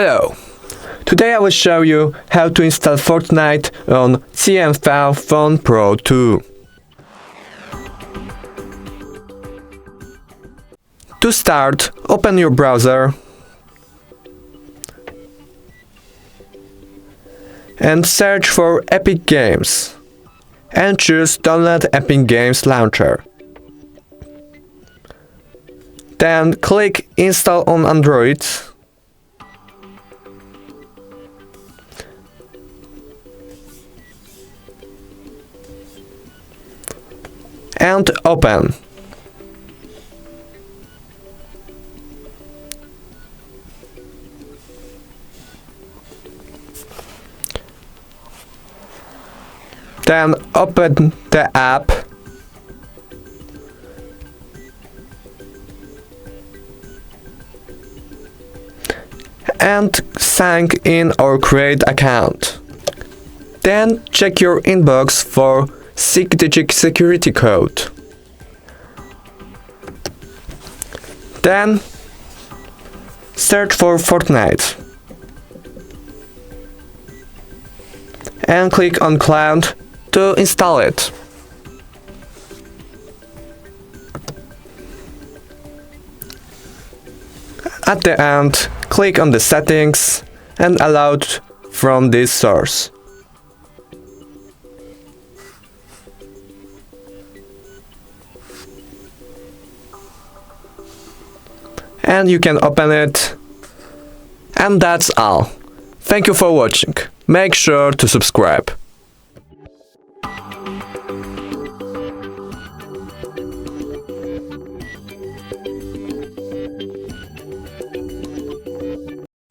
Hello! Today I will show you how to install Fortnite on CMF Phone Pro 2. To start, open your browser and search for Epic Games and choose Download Epic Games Launcher. Then click Install on Android and open. Then open the app and sign in or create account. Then check your inbox for 6-digit security code. Then search for Fortnite and click on Cloud to install it. At the end, click on the settings and allow it from this source. And you can open it. And that's all. Thank you for watching. Make sure to subscribe.